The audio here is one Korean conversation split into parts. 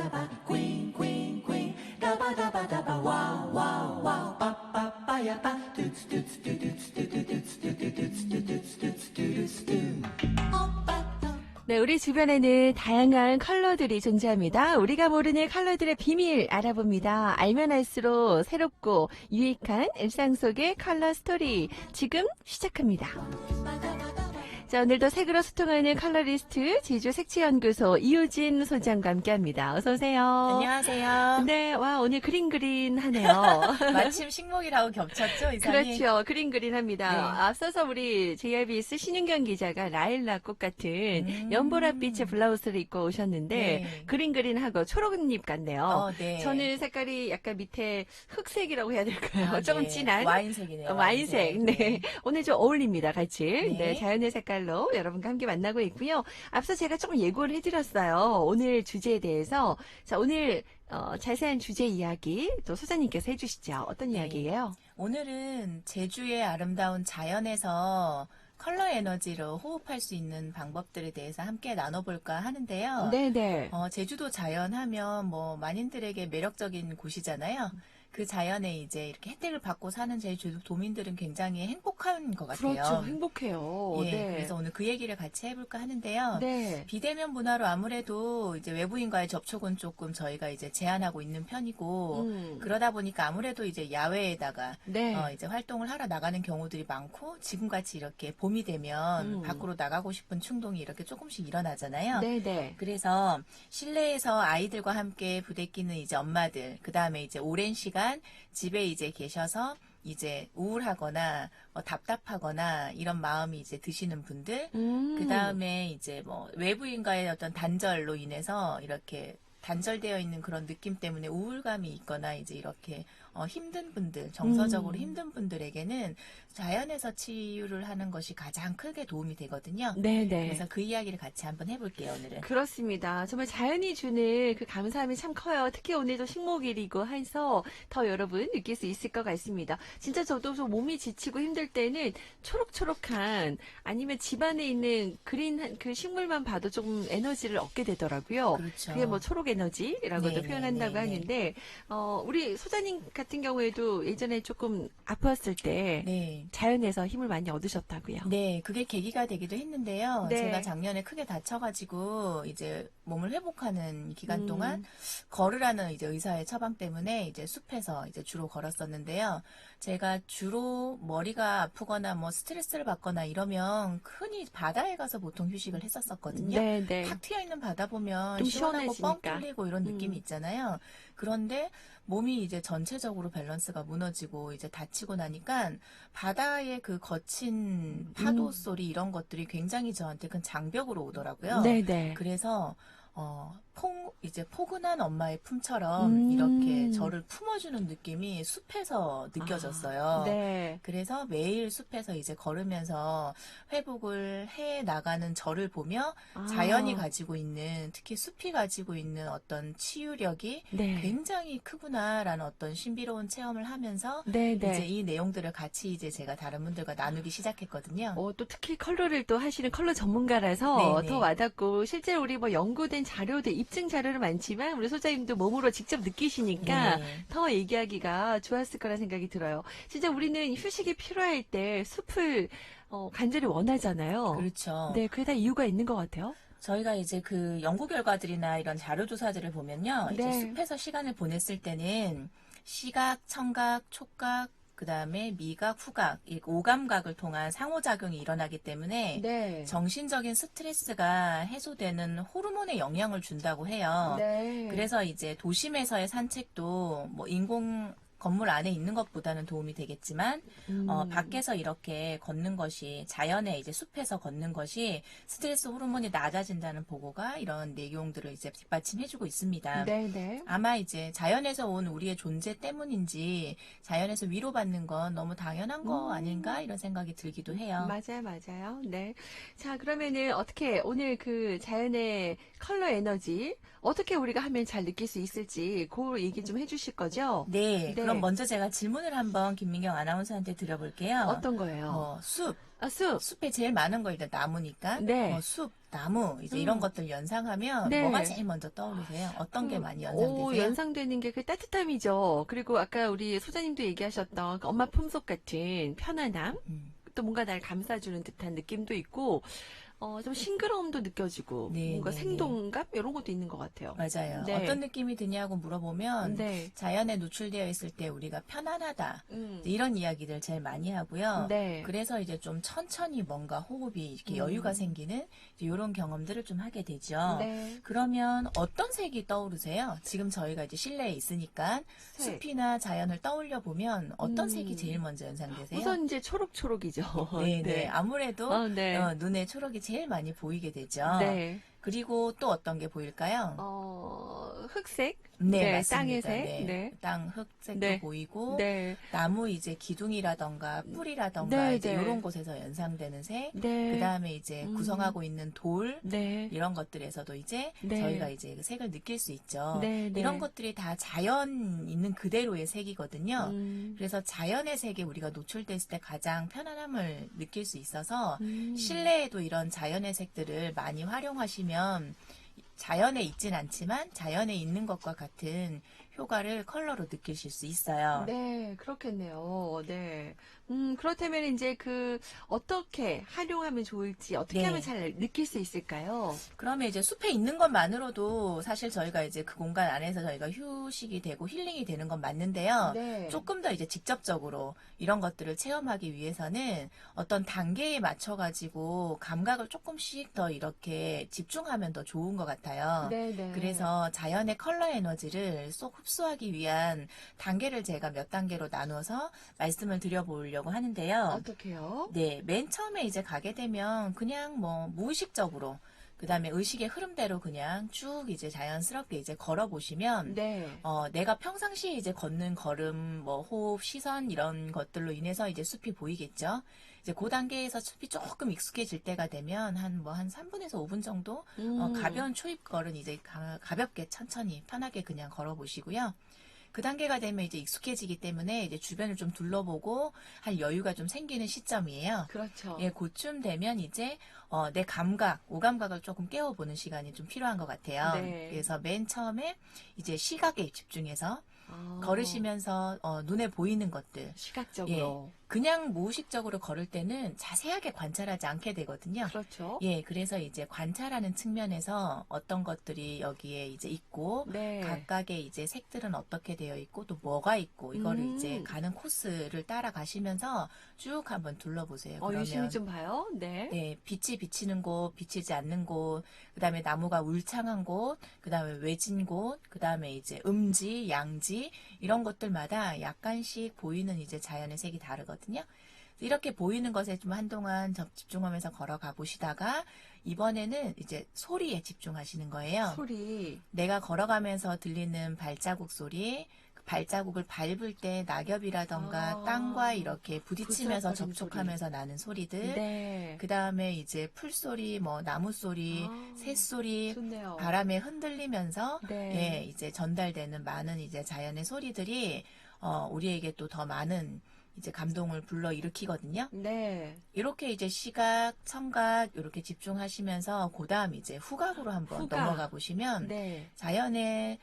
dabba, queen, queen, queen, dabba dabba dabba, wow, wow, wow, ba ba ba ya ba, doots doots doo doots doo doo doots doo doo doots doo doots doots doo doots doo. 네, 우리 주변에는 다양한 컬러들이 존재합니다. 우리가 모르는 컬러들의 비밀 알아봅니다. 알면 알수록 새롭고 유익한 일상 속의 컬러 스토리 지금 시작합니다. 자, 오늘도 색으로 소통하는 컬러리스트 제주색채연구소 이유진 소장과 함께합니다. 어서 오세요. 안녕하세요. 네, 와 오늘 그린그린하네요. 마침 식목이라고 겹쳤죠, 이상이? 그렇죠. 그린그린합니다. 네. 앞서서 우리 JRBS 신윤경 기자가 라일락 꽃 같은 연보랏빛의 블라우스를 입고 오셨는데 네. 그린그린하고 초록잎 같네요. 네. 저는 색깔이 약간 밑에 흑색이라고 해야 될까요? 아, 조금 네. 진한 와인색이네요. 와인색. 네. 오늘 좀 어울립니다, 같이. 네. 네, 자연의 색깔로 여러분과 함께 만나고 있고요. 앞서 제가 조금 예고를 해드렸어요. 오늘 주제에 대해서. 자, 오늘 자세한 주제 이야기 또 소장님께서 해주시죠. 어떤 네. 이야기예요? 오늘은 제주의 아름다운 자연에서 컬러 에너지로 호흡할 수 있는 방법들에 대해서 함께 나눠볼까 하는데요. 네네. 제주도 자연 하면 뭐 많이들에게 매력적인 곳이잖아요. 그 자연에 이제 이렇게 혜택을 받고 사는 제주도 도민들은 굉장히 행복한 것 같아요. 그렇죠. 행복해요. 예, 네. 그래서 오늘 그 얘기를 같이 해볼까 하는데요. 네. 비대면 문화로 아무래도 이제 외부인과의 접촉은 조금 저희가 이제 제한하고 있는 편이고 그러다 보니까 아무래도 이제 야외에다가 네. 이제 활동을 하러 나가는 경우들이 많고 지금같이 이렇게 봄이 되면 밖으로 나가고 싶은 충동이 이렇게 조금씩 일어나잖아요. 네네. 그래서 실내에서 아이들과 함께 부대끼는 이제 엄마들, 그 다음에 이제 오랜 시간 집에 이제 계셔서 이제 우울하거나 답답하거나 이런 마음이 이제 드시는 분들, 그 다음에 이제 뭐 외부인과의 어떤 단절로 인해서 이렇게 단절되어 있는 그런 느낌 때문에 우울감이 있거나 이제 이렇게 힘든 분들, 정서적으로 힘든 분들에게는 자연에서 치유를 하는 것이 가장 크게 도움이 되거든요. 네네. 그래서 그 이야기를 같이 한번 해볼게요, 오늘은. 그렇습니다. 정말 자연이 주는 그 감사함이 참 커요. 특히 오늘도 식목일이고 해서 더 여러분 느낄 수 있을 것 같습니다. 진짜 저도 좀 몸이 지치고 힘들 때는 초록초록한 아니면 집안에 있는 그린 그 식물만 봐도 조금 에너지를 얻게 되더라고요. 그렇죠. 그게 뭐 초록 에너지라고도 네, 표현한다고 네, 네, 하는데 우리 소장님 같은 경우에도 예전에 조금 아팠을 때 네. 자연에서 힘을 많이 얻으셨다고요. 네, 그게 계기가 되기도 했는데요. 네. 제가 작년에 크게 다쳐가지고 이제 몸을 회복하는 기간 동안 걸으라는 이제 의사의 처방 때문에 이제 숲에서 이제 주로 걸었었는데요. 제가 주로 머리가 아프거나 뭐 스트레스를 받거나 이러면 흔히 바다에 가서 보통 휴식을 했었었거든요. 네네. 탁 트여 있는 바다 보면 좀 시원하고 뻥 시원해지니까. 뚫리고 이런 느낌이 있잖아요. 그런데 몸이 이제 전체적으로 밸런스가 무너지고 이제 다치고 나니까 바다의 그 거친 파도 소리 이런 것들이 굉장히 저한테 큰 장벽으로 오더라고요. 네네. 그래서 이제 포근한 엄마의 품처럼 이렇게 저를 품어주는 느낌이 숲에서 느껴졌어요. 네. 그래서 매일 숲에서 이제 걸으면서 회복을 해 나가는 저를 보며 자연이 가지고 있는, 특히 숲이 가지고 있는 어떤 치유력이 네. 굉장히 크구나라는 어떤 신비로운 체험을 하면서 네네. 이제 이 내용들을 같이 이제 제가 다른 분들과 나누기 시작했거든요. 또 특히 컬러를 또 하시는 컬러 전문가라서 네네. 더 와닿고 실제로 우리 뭐 연구된 자료들 입증 자료는 많지만 우리 소장님도 몸으로 직접 느끼시니까 네. 더 얘기하기가 좋았을 거라 생각이 들어요. 진짜 우리는 휴식이 필요할 때 숲을 간절히 원하잖아요. 그렇죠. 네, 그게 다 이유가 있는 것 같아요. 저희가 이제 그 연구 결과들이나 이런 자료 조사들을 보면요. 이제 네. 숲에서 시간을 보냈을 때는 시각, 청각, 촉각, 그 다음에 미각, 후각, 이 오감각을 통한 상호작용이 일어나기 때문에 네. 정신적인 스트레스가 해소되는 호르몬에 영향을 준다고 해요. 네. 그래서 이제 도심에서의 산책도 뭐 인공 건물 안에 있는 것보다는 도움이 되겠지만 밖에서 이렇게 걷는 것이, 자연에 이제 숲에서 걷는 것이 스트레스 호르몬이 낮아진다는 보고가 이런 내용들을 이제 뒷받침해주고 있습니다. 네네. 아마 이제 자연에서 온 우리의 존재 때문인지 자연에서 위로받는 건 너무 당연한 거 아닌가 이런 생각이 들기도 해요. 맞아요, 맞아요. 네. 자, 그러면은 어떻게 오늘 그 자연의 컬러 에너지 어떻게 우리가 하면 잘 느낄 수 있을지 그 얘기 좀 해주실 거죠? 네, 네. 그럼 먼저 제가 질문을 한번 김민경 아나운서한테 드려볼게요. 어떤 거예요? 숲, 아, 숲. 숲에 제일 많은 거 일단 나무니까 네. 숲, 나무 이제 이런 것들 연상하면 네. 뭐가 제일 먼저 떠오르세요? 어떤 게 많이 연상되세요? 연상되는 게 그 따뜻함이죠. 그리고 아까 우리 소장님도 얘기하셨던 그 엄마 품속 같은 편안함. 음. 또 뭔가 날 감싸주는 듯한 느낌도 있고, 좀 싱그러움도 느껴지고, 네, 뭔가 네, 생동감? 이런 것도 있는 것 같아요. 맞아요. 네. 어떤 느낌이 드냐고 물어보면 네. 자연에 노출되어 있을 때 우리가 편안하다. 이런 이야기들 제일 많이 하고요. 네. 그래서 이제 좀 천천히 뭔가 호흡이 이렇게 음. 여유가 생기는 이런 경험들을 좀 하게 되죠. 네. 그러면 어떤 색이 떠오르세요? 지금 저희가 이제 실내에 있으니까 색. 숲이나 자연을 떠올려 보면 어떤 음. 색이 제일 먼저 연상되세요? 우선 이제 초록초록이죠. 네. 아무래도 네. 눈에 초록이 제일 많이 보이게 되죠. 네. 그리고 또 어떤 게 보일까요? 흑색? 네, 네, 땅의 맞습니다. 색. 네. 네. 땅 흑색도 네. 보이고 네. 나무 이제 기둥이라던가 뿌리라던가 네, 이제 네. 이런 곳에서 연상되는 색. 네. 그다음에 이제 구성하고 있는 돌 네. 이런 것들에서도 이제 네. 저희가 이제 그 색을 느낄 수 있죠. 네, 네. 이런 것들이 다 자연 있는 그대로의 색이거든요. 음. 그래서 자연의 색에 우리가 노출됐을 때 가장 편안함을 느낄 수 있어서 음. 실내에도 이런 자연의 색들을 많이 활용하시면 자연에 있진 않지만 자연에 있는 것과 같은 효과를 컬러로 느끼실 수 있어요. 네, 그렇겠네요. 네. 그렇다면 이제 어떻게 활용하면 좋을지, 어떻게 네. 하면 잘 느낄 수 있을까요? 그러면 이제 숲에 있는 것만으로도 사실 저희가 이제 그 공간 안에서 저희가 휴식이 되고 힐링이 되는 건 맞는데요. 네. 조금 더 이제 직접적으로 이런 것들을 체험하기 위해서는 어떤 단계에 맞춰가지고 감각을 조금씩 더 이렇게 집중하면 더 좋은 것 같아요. 네. 그래서 자연의 컬러 에너지를 쏙 흡수하기 위한 단계를 제가 몇 단계로 나눠서 말씀을 드려보려고 하는데요. 어떻게요? 네, 맨 처음에 이제 가게 되면 그냥 뭐 무의식적으로 그다음에 의식의 흐름대로 그냥 쭉 이제 자연스럽게 이제 걸어보시면 네. 내가 평상시에 이제 걷는 걸음, 뭐 호흡, 시선 이런 것들로 인해서 이제 숲이 보이겠죠. 이제 그 단계에서 숲이 조금 익숙해질 때가 되면 한 3분에서 5분 정도 가벼운 초입 걸은 이제 가볍게 천천히 편하게 그냥 걸어보시고요. 그 단계가 되면 이제 익숙해지기 때문에 이제 주변을 좀 둘러보고 할 여유가 좀 생기는 시점이에요. 그렇죠. 예, 그쯤 되면 이제 내 감각, 오감각을 조금 깨워보는 시간이 좀 필요한 것 같아요. 네. 그래서 맨 처음에 이제 시각에 집중해서 아, 걸으시면서 눈에 보이는 것들, 시각적으로. 그냥 무의식적으로 걸을 때는 자세하게 관찰하지 않게 되거든요. 그렇죠. 예, 그래서 이제 관찰하는 측면에서 어떤 것들이 여기에 이제 있고, 네. 각각의 이제 색들은 어떻게 되어 있고, 또 뭐가 있고, 이거를 음. 이제 가는 코스를 따라가시면서 쭉 한번 둘러보세요. 유심히 좀 봐요. 네. 네, 빛이 비치는 곳, 비치지 않는 곳, 그 다음에 나무가 울창한 곳, 그 다음에 외진 곳, 그 다음에 이제 음지, 양지, 이런 것들마다 약간씩 보이는 이제 자연의 색이 다르거든요. 이렇게 보이는 것에 좀 한동안 집중하면서 걸어가 보시다가 이번에는 이제 소리에 집중하시는 거예요. 소리. 내가 걸어가면서 들리는 발자국 소리, 그 발자국을 밟을 때 낙엽이라던가 아, 땅과 이렇게 부딪히면서 부스럭거리는 접촉하면서 나는 소리들, 네. 그 다음에 이제 풀소리, 뭐 나무 소리, 아, 새소리, 좋네요. 바람에 흔들리면서 네. 예, 이제 전달되는 많은 이제 자연의 소리들이 우리에게 또 더 많은 이제 감동을 불러 일으키거든요. 네. 이렇게 이제 시각, 청각 이렇게 집중하시면서 그다음 이제 후각으로 한번 후각. 넘어가 보시면 네. 자연의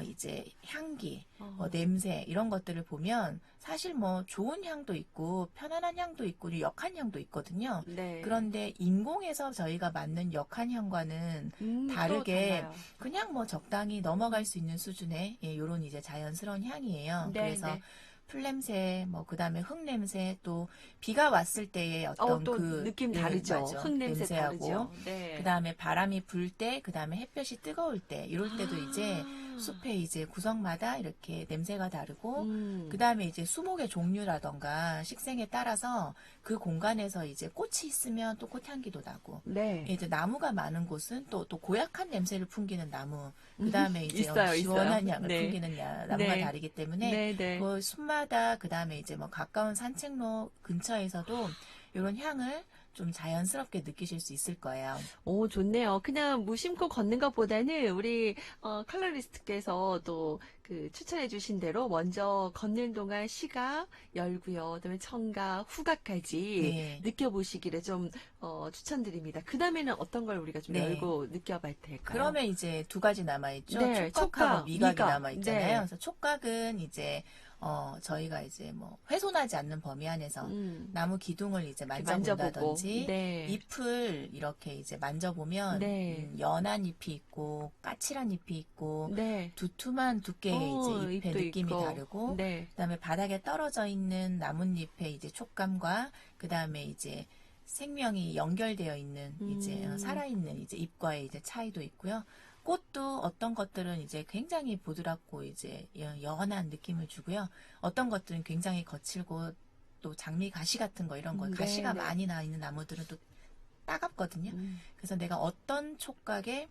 이제 향기, 냄새 이런 것들을 보면 사실 뭐 좋은 향도 있고 편안한 향도 있고 역한 향도 있거든요. 네. 그런데 인공에서 저희가 맡는 역한 향과는 또 다르게 달라요. 그냥 뭐 적당히 넘어갈 수 있는 수준의 요런 이제 자연스러운 향이에요. 네, 그래서 네. 풀 냄새, 뭐 그다음에 흙 냄새, 또 비가 왔을 때의 어떤 또 그 느낌 네, 다르죠. 맞아. 흙 냄새 냄새하고 다르죠. 네. 그다음에 바람이 불 때, 그다음에 햇볕이 뜨거울 때 이럴 때도 이제 숲의 이제 구석마다 이렇게 냄새가 다르고 그다음에 이제 수목의 종류라던가 식생에 따라서 그 공간에서 이제 꽃이 있으면 또 꽃향기도 나고 네. 이제 나무가 많은 곳은 또 고약한 냄새를 풍기는 나무 그다음에 이제 있어요, 시원한 있어요. 향을 네. 풍기는 나무가 네. 다르기 때문에 네, 네. 그 숲마다 그다음에 이제 뭐 가까운 산책로 근처에서도 이런 향을 좀 자연스럽게 느끼실 수 있을 거예요. 오, 좋네요. 그냥 무심코 걷는 것보다는 우리 컬러리스트께서 또 그 추천해 주신 대로 먼저 걷는 동안 시각 열고요. 그다음에 청각, 후각까지 네. 느껴보시기를 좀 추천드립니다. 그 다음에는 어떤 걸 우리가 좀 네. 열고 느껴봐야 될까요? 그러면 이제 두 가지 남아있죠. 네, 촉각하고 촉각, 미각이 미각. 남아있잖아요. 네. 그래서 촉각은 이제, 저희가 이제 뭐, 훼손하지 않는 범위 안에서 나무 기둥을 이제 이렇게 만져본다든지, 네. 잎을 이렇게 이제 만져보면, 네. 연한 잎이 있고, 까칠한 잎이 있고, 네. 두툼한 두께의 이제 잎의 잎도 느낌이 있고. 다르고, 네. 그다음에 바닥에 떨어져 있는 나뭇잎의 이제 촉감과, 그다음에 이제 생명이 연결되어 있는 이제 살아있는 이제 잎과의 이제 차이도 있고요. 꽃도 어떤 것들은 이제 굉장히 부드럽고 이제 연한 느낌을 주고요. 어떤 것들은 굉장히 거칠고 또 장미 가시 같은 거 이런 거 가시가 네. 많이 나 있는 나무들은 또 따갑거든요. 그래서 내가 어떤 촉각에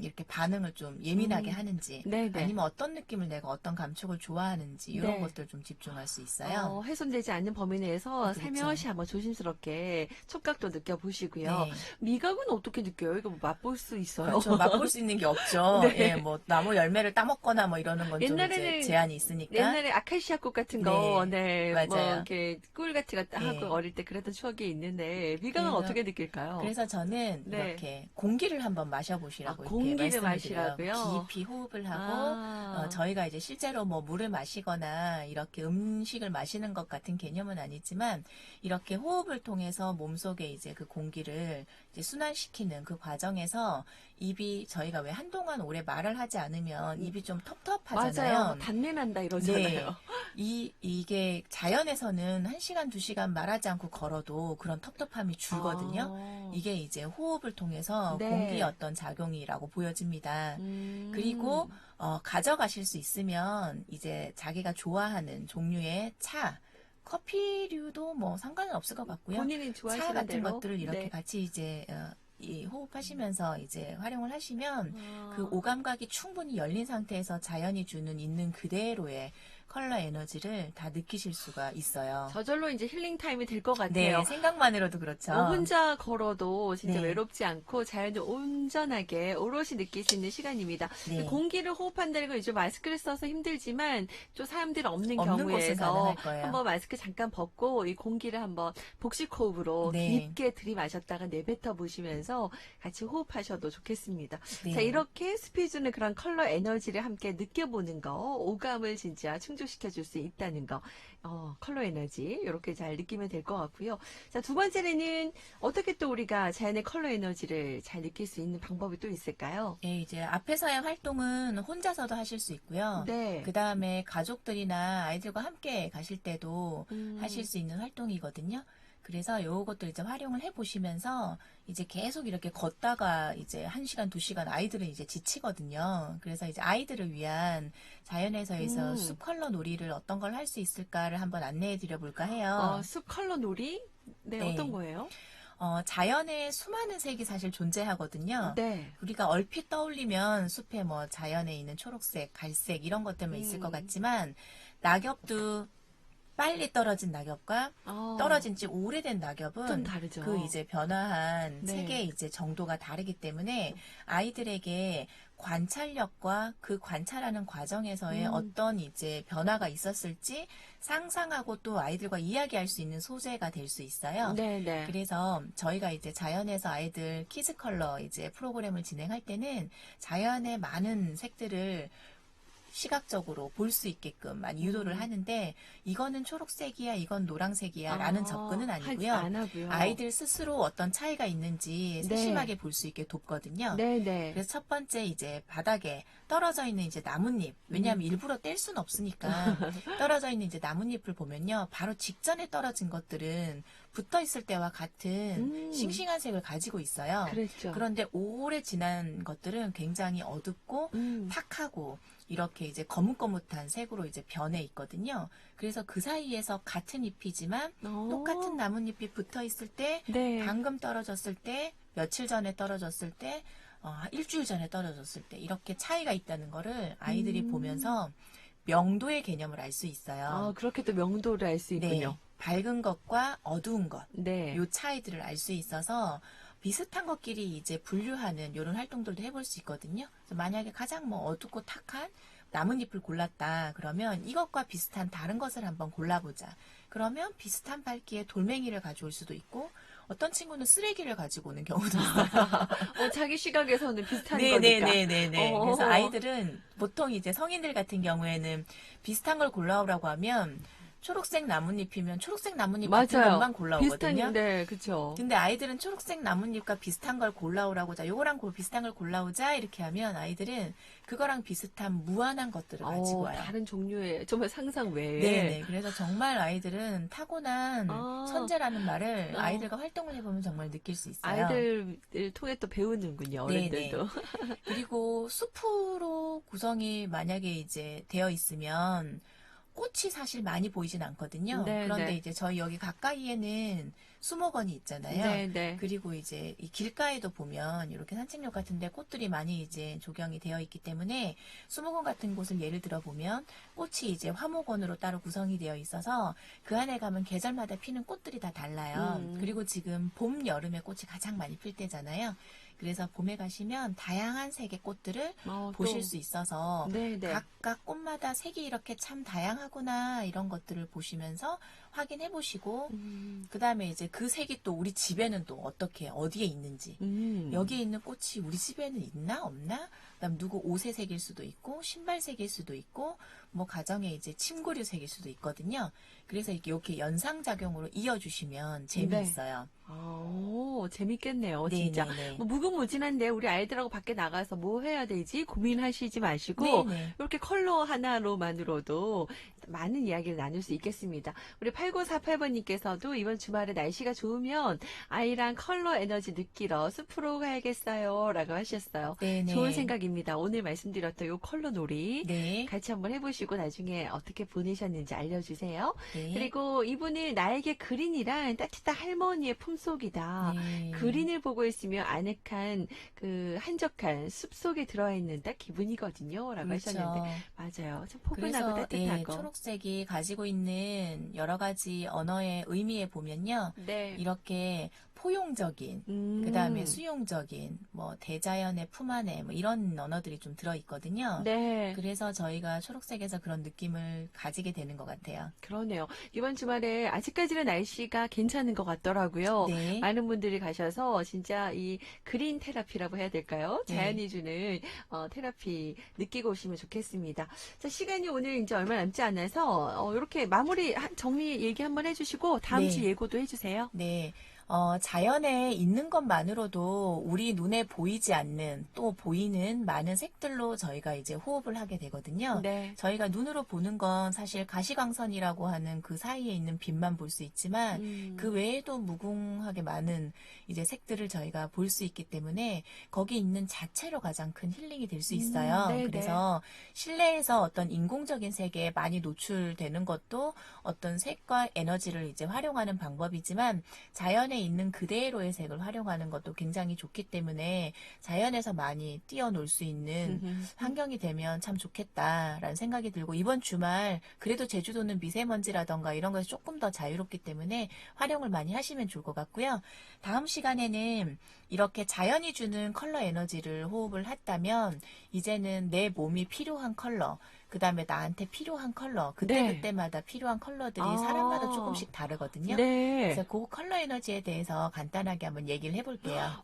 이렇게 반응을 좀 예민하게 하는지 네네. 아니면 어떤 느낌을 내가 어떤 감촉을 좋아하는지 이런 네. 것들 좀 집중할 수 있어요. 훼손되지 않는 범위 내에서 그렇죠. 살며시 한번 조심스럽게 촉각도 느껴보시고요. 네. 미각은 어떻게 느껴요? 이거 뭐 맛볼 수 있어요? 그렇죠. 맛볼 수 있는 게 없죠. 네. 예, 뭐 나무 열매를 따먹거나 뭐 이러는 건 좀 옛날에는- 이제 제한이 있으니까. 옛날에 아카시아 꽃 같은 거, 네, 뭐 맞아요. 이렇게 꿀 같은 거 하고 네. 어릴 때 그랬던 추억이 있는데 미각은 그래서- 어떻게 느낄까요? 그래서 저는 네. 이렇게 공기를 한번 마셔보시라고 이렇게 공기를 말씀을 드려요. 마시라고요? 깊이 호흡을 하고 저희가 이제 실제로 뭐 물을 마시거나 이렇게 음식을 마시는 것 같은 개념은 아니지만 이렇게 호흡을 통해서 몸속에 이제 그 공기를 이제 순환시키는 그 과정에서 입이 저희가 왜 한동안 오래 말을 하지 않으면 입이 좀 텁텁하잖아요. 맞아요. 단내 난다 이러잖아요. 이게 자연에서는 1시간, 2시간 말하지 않고 걸어도 그런 텁텁함이 줄거든요. 이게 이제 호흡을 통해서 네. 공기의 어떤 작용이라고 보여집니다. 그리고 가져가실 수 있으면 이제 자기가 좋아하는 종류의 차, 커피류도 뭐 상관은 없을 것 같고요. 본인이 좋아하시는 차 같은 대로 것들을 이렇게 네. 같이 이제 이 호흡하시면서 이제 활용을 하시면 그 오감각이 충분히 열린 상태에서 자연이 주는 있는 그대로의 컬러 에너지를 다 느끼실 수가 있어요. 저절로 이제 힐링 타임이 될 것 같아요. 네, 생각만으로도 그렇죠. 혼자 걸어도 진짜 네. 외롭지 않고 자연을 온전하게 오롯이 느낄 수 있는 시간입니다. 네. 공기를 호흡한다는 건 요즘 마스크를 써서 힘들지만 또 사람들이 없는 없는 곳은 경우에서 가능할 거예요. 한번 마스크 잠깐 벗고 이 공기를 한번 복식 호흡으로 네. 깊게 들이마셨다가 내뱉어 보시면서 같이 호흡하셔도 좋겠습니다. 네. 자, 이렇게 숲이 주는 그런 컬러 에너지를 함께 느껴보는 거, 오감을 진짜 충족시켜 줄 수 있다는 거, 컬러 에너지 이렇게 잘 느끼면 될 것 같고요. 자, 두 번째는 어떻게 또 우리가 자연의 컬러 에너지를 잘 느낄 수 있는 방법이 또 있을까요? 예, 이제 앞에서의 활동은 혼자서도 하실 수 있고요. 네. 그 다음에 가족들이나 아이들과 함께 가실 때도 하실 수 있는 활동이거든요. 그래서 요것들 이제 활용을 해보시면서 이제 계속 이렇게 걷다가 이제 1시간, 2시간 아이들은 이제 지치거든요. 그래서 이제 아이들을 위한 자연에서에서 숲 컬러 놀이를 어떤 걸 할 수 있을까를 한번 안내해 드려 볼까 해요. 숲 컬러 놀이? 네, 네. 어떤 거예요? 자연에 수많은 색이 사실 존재하거든요. 네. 우리가 얼핏 떠올리면 숲에 뭐 자연에 있는 초록색, 갈색 이런 것들만 있을 것 같지만 낙엽도 빨리 떨어진 낙엽과 떨어진 지 오래된 낙엽은 좀 다르죠. 그 이제 변화한 네. 색의 이제 정도가 다르기 때문에 아이들에게 관찰력과 그 관찰하는 과정에서의 어떤 이제 변화가 있었을지 상상하고 또 아이들과 이야기할 수 있는 소재가 될 수 있어요. 네네. 그래서 저희가 이제 자연에서 아이들 키즈 컬러 이제 프로그램을 진행할 때는 자연의 많은 색들을 시각적으로 볼 수 있게끔 많이 유도를 하는데 이거는 초록색이야, 이건 노란색이야 라는 접근은 아니고요. 안 하고요. 아이들 스스로 어떤 차이가 있는지 네. 세심하게 볼 수 있게 돕거든요. 네네. 그래서 첫 번째 이제 바닥에 떨어져 있는 이제 나뭇잎, 왜냐하면 일부러 뗄 수는 없으니까 떨어져 있는 이제 나뭇잎을 보면요, 바로 직전에 떨어진 것들은 붙어 있을 때와 같은 싱싱한 색을 가지고 있어요. 그렇죠. 그런데 오래 지난 것들은 굉장히 어둡고 탁하고 이렇게 이제 거뭇거뭇한 색으로 이제 변해 있거든요. 그래서 그 사이에서 같은 잎이지만 똑같은 나뭇잎이 붙어 있을 때, 네. 방금 떨어졌을 때, 며칠 전에 떨어졌을 때, 일주일 전에 떨어졌을 때 이렇게 차이가 있다는 거를 아이들이 보면서 명도의 개념을 알 수 있어요. 그렇게 또 명도를 알 수 있군요. 밝은 것과 어두운 것, 네. 요 차이들을 알 수 있어서 비슷한 것끼리 이제 분류하는 이런 활동들도 해볼 수 있거든요. 그래서 만약에 가장 뭐 어둡고 탁한 나뭇잎을 골랐다 그러면 이것과 비슷한 다른 것을 한번 골라보자. 그러면 비슷한 밝기의 돌멩이를 가져올 수도 있고 어떤 친구는 쓰레기를 가지고 오는 경우도 있어요. 자기 시각에서는 비슷한 거니까. 네네네네네. 그래서 아이들은 보통 이제 성인들 같은 경우에는 비슷한 걸 골라오라고 하면 초록색 나뭇잎이면 초록색 나뭇잎 같은 맞아요. 것만 골라오거든요. 비슷한, 네, 그쵸. 근데 아이들은 초록색 나뭇잎과 비슷한 걸 골라오라고, 자, 요거랑 비슷한 걸 골라오자, 이렇게 하면 아이들은 그거랑 비슷한 무한한 것들을 가지고 와요. 다른 종류의, 정말 상상 외에. 네네. 그래서 정말 아이들은 타고난 선재라는 말을 어. 아이들과 활동을 해보면 정말 느낄 수 있어요. 아이들을 통해 또 배우는군요, 어른들도. 그리고 숲으로 구성이 만약에 이제 되어 있으면 꽃이 사실 많이 보이진 않거든요. 네, 그런데 네. 이제 저희 여기 가까이에는 수목원이 있잖아요. 네, 네. 그리고 이제 이 길가에도 보면 이렇게 산책로 같은데 꽃들이 많이 이제 조경이 되어 있기 때문에 수목원 같은 곳을 예를 들어 보면 꽃이 이제 화목원으로 따로 구성이 되어 있어서 그 안에 가면 계절마다 피는 꽃들이 다 달라요. 그리고 지금 봄, 여름에 꽃이 가장 많이 필 때잖아요. 그래서 봄에 가시면 다양한 색의 꽃들을 보실 수 있어서 네네. 각각 꽃마다 색이 이렇게 참 다양하구나 이런 것들을 보시면서 확인해 보시고 그 다음에 이제 그 색이 또 우리 집에는 또 어떻게 어디에 있는지 여기에 있는 꽃이 우리 집에는 있나 없나 그다음 누구 옷의 색일 수도 있고 신발 색일 수도 있고 뭐 가정에 이제 침구류 색일 수도 있거든요. 그래서 이렇게 연상작용으로 이어주시면 재미있어요. 재밌겠네요, 진짜. 네네네. 뭐 무궁무진한데 우리 아이들하고 밖에 나가서 뭐 해야 되지 고민하시지 마시고 네네. 이렇게 컬러 하나로만으로도 많은 이야기를 나눌 수 있겠습니다. 우리 8948번님께서도 이번 주말에 날씨가 좋으면 아이랑 컬러 에너지 느끼러 숲으로 가야겠어요 라고 하셨어요. 네네. 좋은 생각입니다. 오늘 말씀드렸던 요 컬러 놀이 네. 같이 한번 해보시고 나중에 어떻게 보내셨는지 알려주세요. 네. 그리고 이분은 나에게 그린이란 따뜻한 할머니의 품속이다. 네. 그린을 보고 있으면 아늑한 그 한적한 숲속에 들어있는 딱 기분이거든요. 라고 그렇죠. 하셨는데 맞아요. 참 포근하고 그래서 따뜻하고. 초록색이 가지고 있는 여러 가지 언어의 의미에 보면요. 네. 이렇게 포용적인, 그 다음에 수용적인, 뭐 대자연의 품 안에 뭐 이런 언어들이 좀 들어있거든요. 네. 그래서 저희가 초록색에서 그런 느낌을 가지게 되는 것 같아요. 그러네요. 이번 주말에 아직까지는 날씨가 괜찮은 것 같더라고요. 네. 많은 분들이 가셔서 진짜 이 그린 테라피라고 해야 될까요? 네. 자연이 주는 테라피 느끼고 오시면 좋겠습니다. 자, 시간이 오늘 이제 얼마 남지 않아서 이렇게 마무리 정리 얘기 한번 해주시고 다음 네. 주 예고도 해주세요. 네. 자연에 있는 것만으로도 우리 눈에 보이지 않는 또 보이는 많은 색들로 저희가 이제 호흡을 하게 되거든요. 네. 저희가 눈으로 보는 건 사실 가시광선이라고 하는 그 사이에 있는 빛만 볼 수 있지만 그 외에도 무궁하게 많은 이제 색들을 저희가 볼 수 있기 때문에 거기 있는 자체로 가장 큰 힐링이 될 수 있어요. 네네. 그래서 실내에서 어떤 인공적인 색에 많이 노출되는 것도 어떤 색과 에너지를 이제 활용하는 방법이지만 자연에 있는 그대로의 색을 활용하는 것도 굉장히 좋기 때문에 자연에서 많이 뛰어놀 수 있는 환경이 되면 참 좋겠다라는 생각이 들고 이번 주말 그래도 제주도는 미세먼지라던가 이런 것이 조금 더 자유롭기 때문에 활용을 많이 하시면 좋을 것 같고요. 다음 시간에는 이렇게 자연이 주는 컬러 에너지를 호흡을 했다면 이제는 내 몸이 필요한 컬러 그 다음에 나한테 필요한 컬러 그때그때마다 필요한 컬러들이 사람마다 조금씩 다르거든요. 네. 그래서 그 컬러 에너지에 대해서 간단하게 한번 얘기를 해볼게요.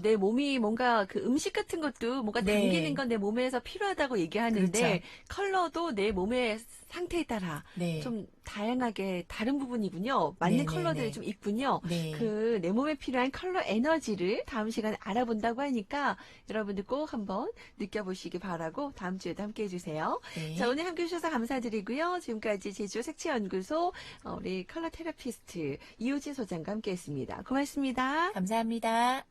내 몸이 뭔가 그 음식 같은 것도 뭔가 네. 당기는 건 내 몸에서 필요하다고 얘기하는데 그렇죠. 컬러도 내 몸의 상태에 따라 네. 좀 다양하게 다른 부분이군요. 맞는 네, 컬러들이 네, 좀 있군요. 네. 그 내 몸에 필요한 컬러 에너지를 다음 시간에 알아본다고 하니까 여러분들 꼭 한번 느껴보시기 바라고 다음 주에도 함께 해주세요. 네. 자, 오늘 함께 해주셔서 감사드리고요. 지금까지 제주 색채연구소 우리 컬러 테라피스트 이효진 소장과 함께 했습니다. 고맙습니다. 감사합니다.